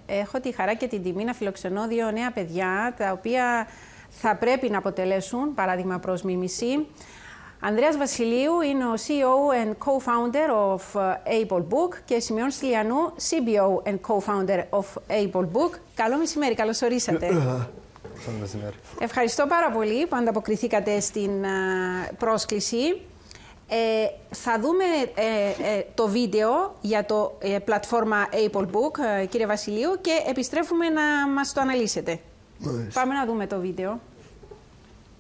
έχω τη χαρά και την τιμή να φιλοξενώ δύο νέα παιδιά, τα οποία θα πρέπει να αποτελέσουν παράδειγμα προς μίμηση. Ανδρέας Βασιλείου είναι ο CEO and co-founder of Able Book και Σημειών Στυλιανού, CBO and co-founder of Able Book. Καλό μεσημέρι, καλώς ορίσατε. Ευχαριστώ πάρα πολύ που ανταποκριθήκατε στην πρόσκληση. Θα δούμε το βίντεο για το πλατφόρμα Able Book, κύριε Βασιλείου, και επιστρέφουμε να μας το αναλύσετε. Πάμε να δούμε το βίντεο.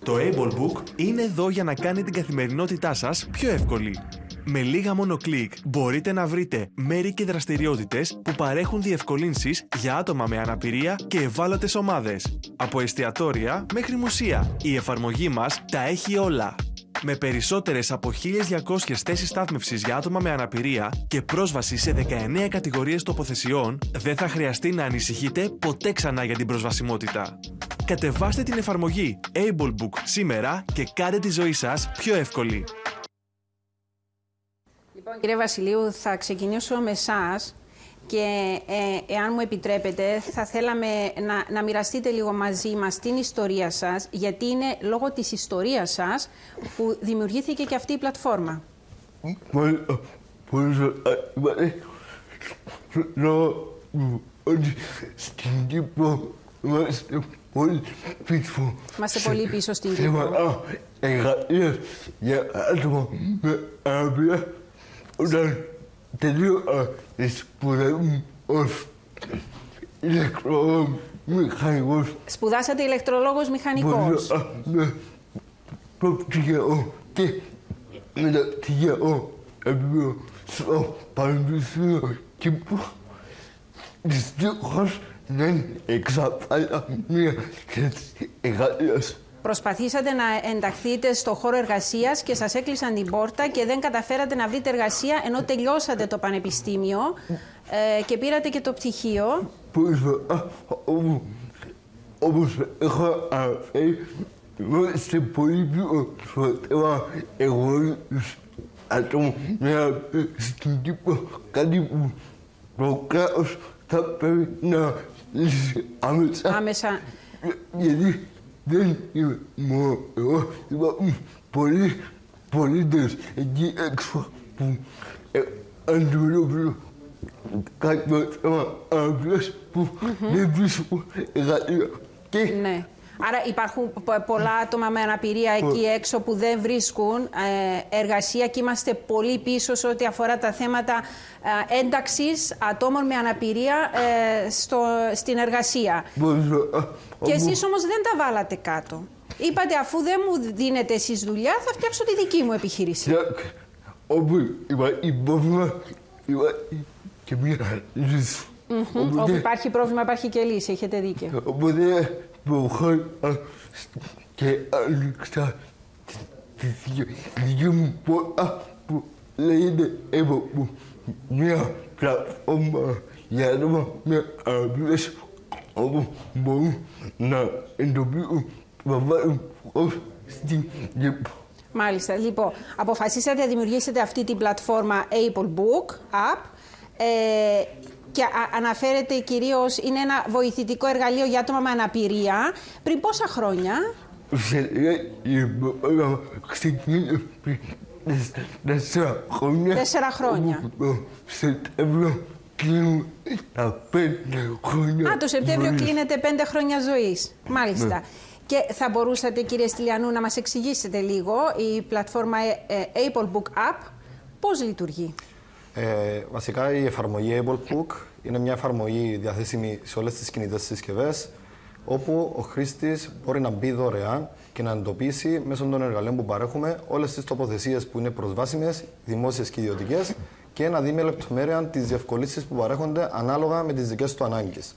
Το Able Book είναι εδώ για να κάνει την καθημερινότητά σας πιο εύκολη. Με λίγα μόνο κλικ μπορείτε να βρείτε μέρη και δραστηριότητες που παρέχουν διευκολύνσεις για άτομα με αναπηρία και ευάλωτες ομάδες. Από εστιατόρια μέχρι μουσεία, η εφαρμογή μας τα έχει όλα. Με περισσότερες από 1.200 θέσεις στάθμευσης για άτομα με αναπηρία και πρόσβαση σε 19 κατηγορίες τοποθεσιών, δεν θα χρειαστεί να ανησυχείτε ποτέ ξανά για την προσβασιμότητα. Κατεβάστε την εφαρμογή Able Book σήμερα και κάντε τη ζωή σας πιο εύκολη. Λοιπόν, κύριε Βασιλείου, θα ξεκινήσω με εσάς και εάν μου επιτρέπετε θα θέλαμε να μοιραστείτε λίγο μαζί μας την ιστορία σας, γιατί είναι λόγω της ιστορίας σας που δημιουργήθηκε και αυτή η πλατφόρμα. Είμαστε πολύ πίσω στην Κύπρο. Όταν τελείωσα τις σπουδές μου ως ηλεκτρομηχανικός. Σπουδάσατε ηλεκτρολόγος μηχανικός. Με πτυχίο και μεταπτυχίο επίπεδο στο Πανεπιστήμιο Κύπρου. Δυστυχώς δεν εξαπάλα μία θέση εργασίας. Προσπαθήσατε να ενταχθείτε στο χώρο εργασίας και σας έκλεισαν την πόρτα και δεν καταφέρατε να βρείτε εργασία ενώ τελειώσατε το πανεπιστήμιο και πήρατε και το πτυχίο. Όπως έχω αναφέρει, είμαστε πολύ πιο στο θέμα εγωίσμου ατόμων στην Κύπρο, κάτι που το κράτος θα πρέπει να λύσει άμεσα. Γιατί δεν είμαι μόνο εγώ, υπάρχουν πολλοί πολίτες εκεί έξω που αντιμετωπίζουν κάποιο θέμα αναπηρίας που δεν βρίσκουν εργασία. Ναι. Άρα υπάρχουν πολλά άτομα με αναπηρία εκεί έξω που δεν βρίσκουν εργασία και είμαστε πολύ πίσω σε ό,τι αφορά τα θέματα ένταξης ατόμων με αναπηρία στην εργασία. Και εσείς όμως δεν τα βάλατε κάτω. Είπατε, αφού δεν μου δίνετε εσείς δουλειά, θα φτιάξω τη δική μου επιχείρηση. Όπου υπάρχει πρόβλημα, υπάρχει και μια λύση. Όπου υπάρχει πρόβλημα, υπάρχει και λύση. Έχετε δίκιο. Οπότε προχώρησα και άνοιξα τη δική μου πόρτα που λέγεται Able Book. Μια πλατφόρμα για άτομα με αναπηρίες όπου μπορούν να εντοπίσουν προβάλλουν στην Κύπρο. Μάλιστα. Λοιπόν, αποφασίσατε να δημιουργήσετε αυτή την πλατφόρμα Able Book App και αναφέρεται κυρίως, είναι ένα βοηθητικό εργαλείο για άτομα με αναπηρία. Πριν πόσα χρόνια? Ξεκίνησε πριν 4 χρόνια. 4 χρόνια. Σεπτέμβριο κλείνουμε τα 5 χρόνια. Το Σεπτέμβριο κλείνετε 5 χρόνια ζωής. Μάλιστα. Και θα μπορούσατε, κύριε Στυλιανού, να μας εξηγήσετε λίγο η πλατφόρμα Able Book App πώς λειτουργεί? Βασικά η εφαρμογή Able Book είναι μια εφαρμογή διαθέσιμη σε όλες τις κινητές συσκευές, όπου ο χρήστης μπορεί να μπει δωρεάν και να εντοπίσει μέσω των εργαλείων που παρέχουμε όλες τις τοποθεσίες που είναι προσβάσιμες, δημόσιες και ιδιωτικές, και να δει με λεπτομέρεια τις διευκολύνσεις που παρέχονται ανάλογα με τις δικές του ανάγκες.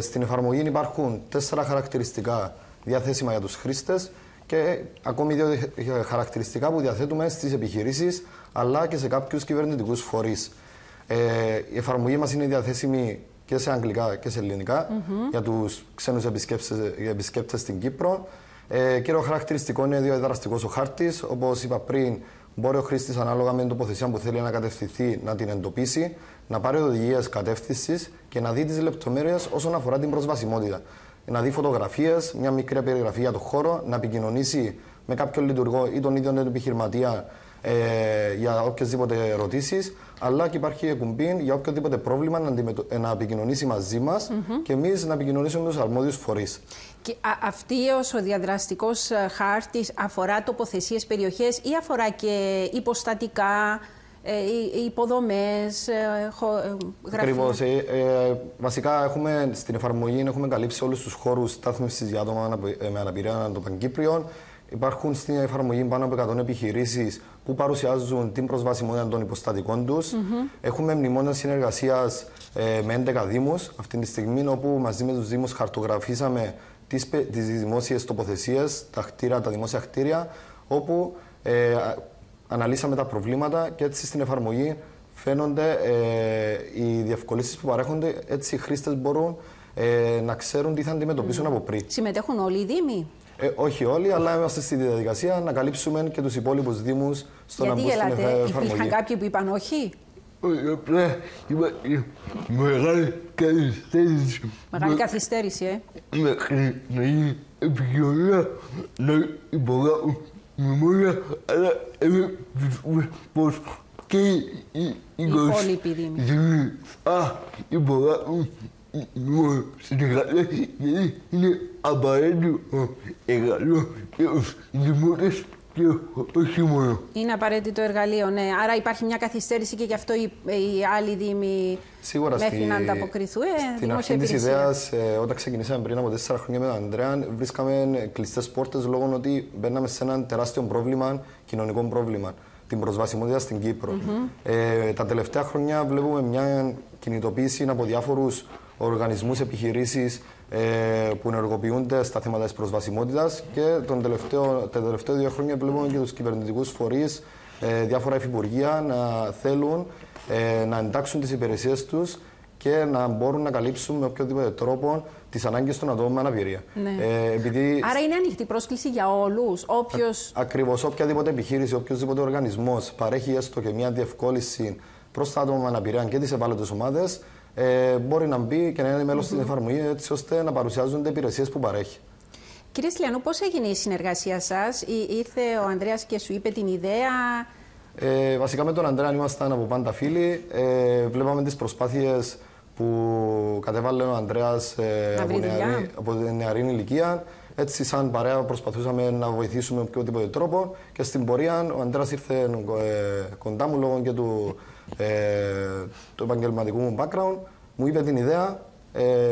Στην εφαρμογή υπάρχουν 4 χαρακτηριστικά διαθέσιμα για τους χρήστες και ακόμη 2 χαρακτηριστικά που διαθέτουμε στις επιχειρήσεις αλλά και σε κάποιους κυβερνητικούς φορείς. Η εφαρμογή μας είναι διαθέσιμη και σε αγγλικά και σε ελληνικά για τους ξένους επισκέπτες στην Κύπρο. Κύριο χαρακτηριστικό είναι διαδραστικός ο χάρτης. Όπως είπα πριν, μπορεί ο χρήστης ανάλογα με την τοποθεσία που θέλει να κατευθυνθεί να την εντοπίσει, να πάρει οδηγίες κατεύθυνσης και να δει τις λεπτομέρειες όσον αφορά την προσβασιμότητα. Να δει φωτογραφίες, μια μικρή περιγραφή για τον χώρο, να επικοινωνήσει με κάποιον λειτουργό ή τον ίδιο τον επιχειρηματία για οποιασδήποτε ερωτήσεις, αλλά και υπάρχει κουμπί για οποιοδήποτε πρόβλημα να επικοινωνήσει μαζί μας και εμείς να επικοινωνήσουμε με τους αρμόδιους φορείς. Και αυτός ο διαδραστικός χάρτης αφορά τοποθεσίες, περιοχές ή αφορά και υποστατικά, υποδομές, γραφεία? Ακριβώς. Βασικά στην εφαρμογή έχουμε καλύψει όλους τους χώρους στάθμευσης για άτομα με αναπηρία ανά το Παγκύπριο. Υπάρχουν στην εφαρμογή πάνω από 100 επιχειρήσεις που παρουσιάζουν την προσβασιμότητα των υποστατικών τους. Έχουμε μνημόνια συνεργασίας με 11 δήμους αυτή τη στιγμή, όπου μαζί με τους δήμους χαρτογραφήσαμε τις δημόσιες τοποθεσίες, τα δημόσια κτίρια, όπου αναλύσαμε τα προβλήματα και έτσι στην εφαρμογή φαίνονται οι διευκολύνσεις που παρέχονται. Έτσι οι χρήστες μπορούν να ξέρουν τι θα αντιμετωπίσουν από πριν. Συμμετέχουν όλοι οι δήμοι? Όχι όλοι, αλλά είμαστε στη διαδικασία να καλύψουμε και τους υπόλοιπους δήμους στο να μπουν στην εφαρμογή. Υπήρχαν κάποιοι που είπαν όχι? Απλά υπάρχει μεγάλη καθυστέρηση. Μεγάλη καθυστέρηση, Μέχρι να γίνει επικοινωνία, να υπογράφουν μνημόνια, αλλά πιστεύουμε πως και οι υπόλοιποι δήμοι υπογράφουν μνημόνια στην Γαλλία, γιατί είναι απαραίτητο εργαλείο για τους δημότες και όχι μόνο. Είναι απαραίτητο εργαλείο, ναι. Άρα υπάρχει μια καθυστέρηση και γι' αυτό οι άλλοι δήμοι σίγουρα μέχρι να ανταποκριθούν. Στην αρχή της ιδέας, όταν ξεκινήσαμε πριν από 4 χρόνια με τον Ανδρέα, βρίσκαμε κλειστές πόρτες λόγω ότι μπαίναμε σε ένα τεράστιο πρόβλημα, κοινωνικό πρόβλημα, την προσβασιμότητα στην Κύπρο. Τα τελευταία χρόνια βλέπουμε μια κινητοποίηση από διάφορους οργανισμούς, επιχειρήσεις που ενεργοποιούνται στα θέματα της προσβασιμότητας και τα τελευταία 2 χρόνια βλέπουμε και τους κυβερνητικούς φορείς, διάφορα υφυπουργεία να θέλουν να εντάξουν τις υπηρεσίες τους και να μπορούν να καλύψουν με οποιοδήποτε τρόπο τις ανάγκες των ατόμων με αναπηρία. Ναι. Άρα είναι ανοιχτή πρόσκληση για όλους, Ακριβώς, οποιαδήποτε επιχείρηση, οποιοδήποτε οργανισμός παρέχει έστω και μια διευκόλυνση προς τα άτομα με αναπηρία και τις ευάλωτες ομάδες, μπορεί να μπει και να είναι μέλος της εφαρμογής, έτσι ώστε να παρουσιάζονται υπηρεσίες που παρέχει. Κύριε Στυλιανού, πώς έγινε η συνεργασία σας? Ήρθε ο Ανδρέας και σου είπε την ιδέα? Βασικά με τον Ανδρέα ήμασταν από πάντα φίλοι. Βλέπαμε τις προσπάθειες που κατέβαλε ο Ανδρέας από νεαρή ηλικία. Έτσι, σαν παρέα, προσπαθούσαμε να βοηθήσουμε με οποιοδήποτε τρόπο και στην πορεία ο Ανδρέας ήρθε κοντά μου λόγω και του επαγγελματικού μου background. Μου είπε την ιδέα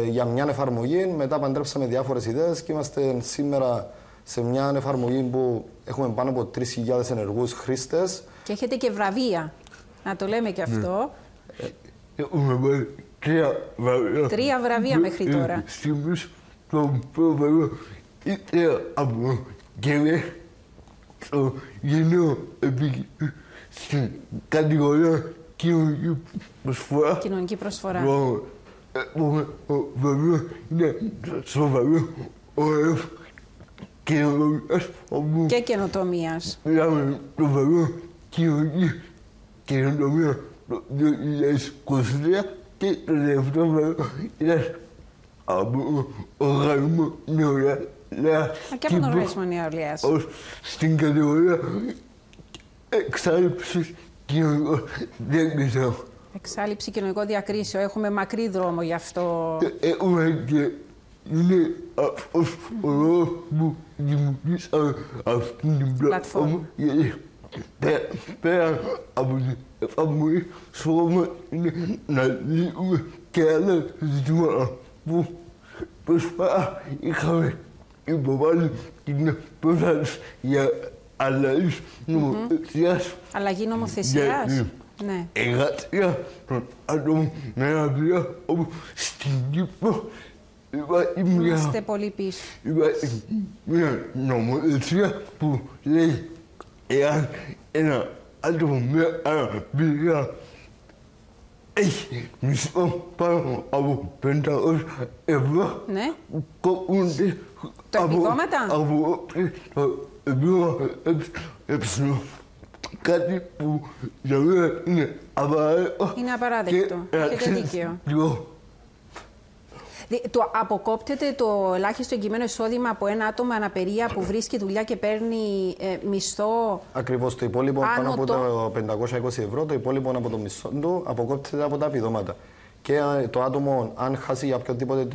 για μια εφαρμογή. Μετά παντρέψαμε διάφορες ιδέες και είμαστε σήμερα σε μια εφαρμογή που έχουμε πάνω από 3.000 ενεργούς χρήστες. Και έχετε και βραβεία, να το λέμε και αυτό. Έχουμε πάρει 3 βραβεία. 3 βραβεία μέχρι τώρα. Στιγμής το πρώτο βραβείο ήρθε από και το γενναίο επίκεντρο στην κατηγορία κοινωνική προσφορά. Κοινωνική προσφορά. Το βραβείο είναι στο βραβείο ΟΕΦ καινοτομίας. Και καινοτομίας. Μιλάμε το βραβείο κοινωνική καινοτομία το 2023 και το τελευταίο βραβείο ήταν από οργανισμό νεολαίας. Και από τον οργανισμό νεολαίας. Στην κατηγορία εξάλληψης κοινωνικών διακρίσεων. Εξάλληψη κοινωνικών διακρίσεων. Έχουμε μακρύ δρόμο γι' αυτό. Έχουμε και είναι αυτός ο λόγος που δημιουργήσαμε αυτή την πλατφόρμα. Γιατί πέρα από την εφαρμογή, σκοπός είναι να λύσουμε και άλλα ζητήματα που προσφάτα είχαμε υποβάλει την πρόταση για αλλαγή νομοθεσίας. Αλλαγή νομοθεσίας. Ναι. Εργασία των ατόμων με αναπηρία, όπου στην Κύπρο είμαστε πολύ πίσω. Υπάρχει μια νομοθεσία που λέει εάν ένα άτομο με αναπηρία έχει μισθό πάνω από 500 ευρώ, ναι, κόπτονται από το επιδόμα κάτι που για μένα είναι απαράδεκτο. Είναι απαράδεκτο. Έχετε δίκιο. Αποκόπτεται το ελάχιστο εγγυημένο εισόδημα από ένα άτομο αναπηρία που βρίσκει δουλειά και παίρνει μισθό. Ακριβώς, το υπόλοιπο πάνω από το 520 ευρώ, το υπόλοιπο από το μισθό του αποκόπτεται από τα επιδόματα. Και το άτομο, αν χάσει για οποιοδήποτε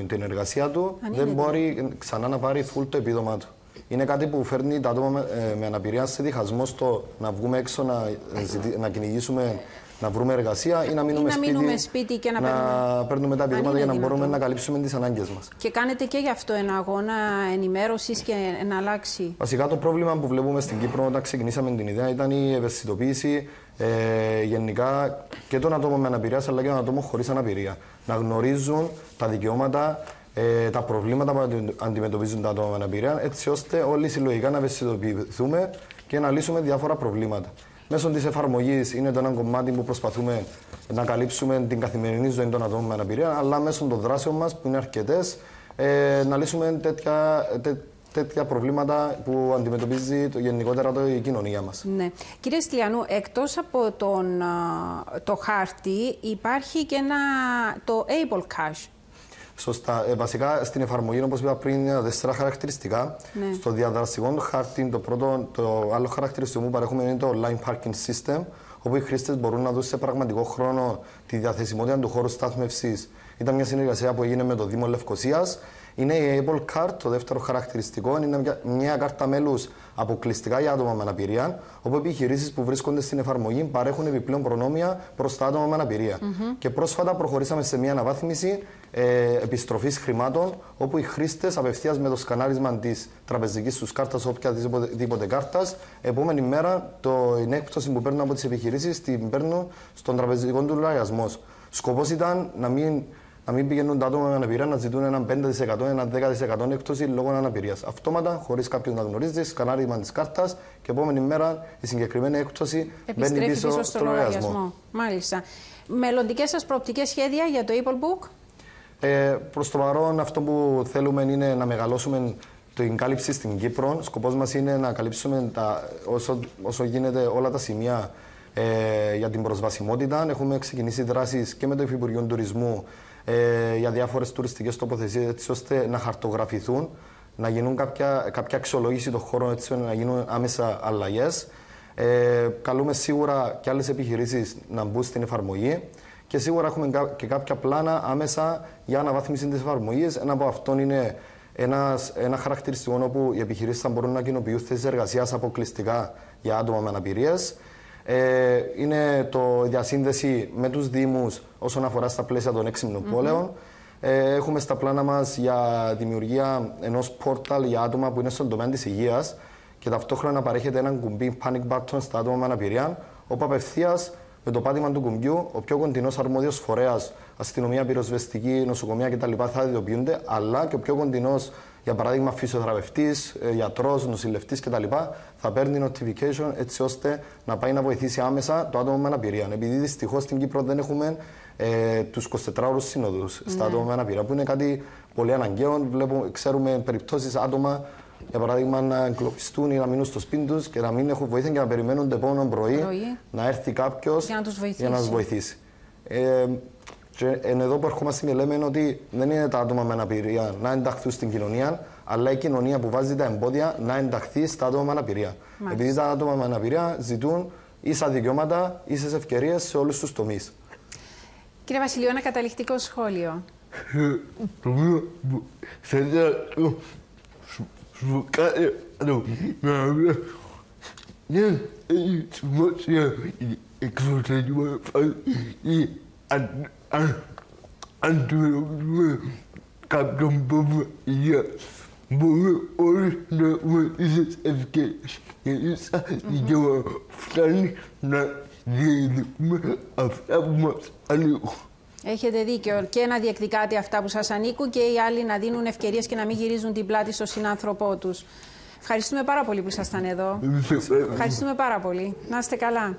την εργασία του, δεν μπορεί ξανά να πάρει full το επίδομα του. Είναι κάτι που φέρνει τα άτομα με αναπηρία σε διχασμό στο να βγούμε έξω, να κυνηγήσουμε, να βρούμε εργασία ή να μείνουμε σπίτι και να παίρνουμε τα επιδόματα για να μπορούμε να καλύψουμε τις ανάγκες μας. Και κάνετε και γι' αυτό ένα αγώνα ενημέρωσης και να αλλάξει. Βασικά το πρόβλημα που βλέπουμε στην Κύπρο όταν ξεκινήσαμε την ιδέα ήταν η ευαισθητοποίηση γενικά και των ατόμων με αναπηρία αλλά και των ατόμων χωρίς αναπηρία. Να γνωρίζουν τα δικαιώματα, τα προβλήματα που αντιμετωπίζουν τα άτομα με αναπηρία, έτσι ώστε όλοι συλλογικά να ευαισθητοποιηθούμε και να λύσουμε διάφορα προβλήματα. Μέσω της εφαρμογής είναι το ένα κομμάτι που προσπαθούμε να καλύψουμε την καθημερινή ζωή των ατόμων με αναπηρία, αλλά μέσω των δράσεων μας, που είναι αρκετές, να λύσουμε τέτοια προβλήματα που αντιμετωπίζει γενικότερα η κοινωνία μας. Ναι. Κύριε Στυλιανού, εκτός από το χάρτη, υπάρχει και το Able Cash. Σωστά. Βασικά στην εφαρμογή, όπως είπα πριν, είναι 4 χαρακτηριστικά. Ναι. Στο διαδραστικό χάρτη, το άλλο χαρακτηριστικό που παρέχουμε είναι το Online Parking System, όπου οι χρήστες μπορούν να δουν σε πραγματικό χρόνο τη διαθεσιμότητα του χώρου στάθμευσης. Ήταν μια συνεργασία που έγινε με το Δήμο Λευκωσίας. Είναι η Able Card, το δεύτερο χαρακτηριστικό. Είναι μια κάρτα μέλους αποκλειστικά για άτομα με αναπηρία, όπου επιχειρήσεις που βρίσκονται στην εφαρμογή παρέχουν επιπλέον προνόμια προς τα άτομα με αναπηρία. Και πρόσφατα προχωρήσαμε σε μια αναβάθμιση επιστροφής χρημάτων, όπου οι χρήστες απευθείας με το σκανάρισμα της τραπεζικής τους κάρτας, οποιαδήποτε κάρτας, επόμενη μέρα την έκπτωση που παίρνουν από τις επιχειρήσεις την παίρνουν στον τραπεζικό του λογαριασμό. Σκοπός ήταν να μην πηγαίνουν τα άτομα με αναπηρία να ζητούν έναν 5%, έναν 10% έκπτωση λόγω αναπηρίας. Αυτόματα, χωρίς κάποιος να γνωρίζει, σκανάρισμα της κάρτας και επόμενη μέρα η συγκεκριμένη έκπτωση μπαίνει πίσω στο λογαριασμό. Μάλιστα. Μελλοντικές σας προοπτικές σχέδια για το Able Book? Προς το παρόν, αυτό που θέλουμε είναι να μεγαλώσουμε την κάλυψη στην Κύπρο. Σκοπός μας είναι να καλύψουμε όσο γίνεται όλα τα σημεία για την προσβασιμότητα. Έχουμε ξεκινήσει δράσεις και με το Υφυπουργείο Τουρισμού για διάφορες τουριστικές τοποθεσίες, έτσι ώστε να χαρτογραφηθούν, να γίνουν κάποια αξιολόγηση των χώρων, έτσι ώστε να γίνουν άμεσα αλλαγές. Καλούμε σίγουρα και άλλες επιχειρήσεις να μπουν στην εφαρμογή και σίγουρα έχουμε και κάποια πλάνα άμεσα για αναβάθμιση της εφαρμογής. Ένα από αυτών είναι ένα χαρακτηριστικό όπου οι επιχειρήσεις θα μπορούν να κοινοποιούν θέσεις εργασίας αποκλειστικά για άτομα με αναπηρίες. Είναι η διασύνδεση με τους Δήμους όσον αφορά στα πλαίσια των έξυπνων πόλεων. Έχουμε στα πλάνα μας για δημιουργία ενός πόρταλ για άτομα που είναι στον τομέα της υγείας και ταυτόχρονα παρέχεται ένα κουμπί panic button στα άτομα με αναπηρία, όπου απευθείας με το πάτημα του κουμπιού ο πιο κοντινός αρμόδιος φορέας, αστυνομία, πυροσβεστική, νοσοκομεία κτλ. Θα ειδοποιούνται, αλλά και ο πιο κοντινός, για παράδειγμα, φυσιοθεραπευτής, γιατρός, νοσηλευτής κτλ. Θα παίρνει notification έτσι ώστε να πάει να βοηθήσει άμεσα το άτομο με αναπηρία. Επειδή δυστυχώς στην Κύπρο δεν έχουμε τους 24 ώρους σύνοδους στα άτομα με αναπηρία, που είναι κάτι πολύ αναγκαίο. Ξέρουμε περιπτώσεις άτομα, για παράδειγμα, να εγκλωβιστούν ή να μείνουν στο σπίτι τους και να μην έχουν βοήθεια και να περιμένουν το επόμενο πρωί να έρθει κάποιος για να τους βοηθήσει. Εδώ που ερχόμαστε και λέμε ότι δεν είναι τα άτομα με αναπηρία να ενταχθούν στην κοινωνία, αλλά η κοινωνία που βάζει τα εμπόδια να ενταχθεί στα άτομα με αναπηρία. Επειδή τα άτομα με αναπηρία ζητούν ίσα δικαιώματα, ίσες ευκαιρίες σε όλους τους τομείς. Κύριε Βασιλείο, ένα καταληκτικό σχόλιο. Το μήνυμα που θα ήθελα σου κάνει με αναπηρία δεν έχει σημασία η εξωτερική μου ή αν αντιμετωπίζουμε κάποιον πρόβλημα υγείας, μπορούμε όλοι να έχουμε ίσες ευκαιρίες και ίσα δικαιώματα. Φτάνει να διεκδικούμε αυτά που μας ανήκουν. Έχετε δίκιο. Και να διεκδικάτε αυτά που σας ανήκουν και οι άλλοι να δίνουν ευκαιρίες και να μην γυρίζουν την πλάτη στον συνάνθρωπό τους. Ευχαριστούμε πάρα πολύ που ήσασταν εδώ. Ευχαριστούμε πάρα πολύ. Να είστε καλά.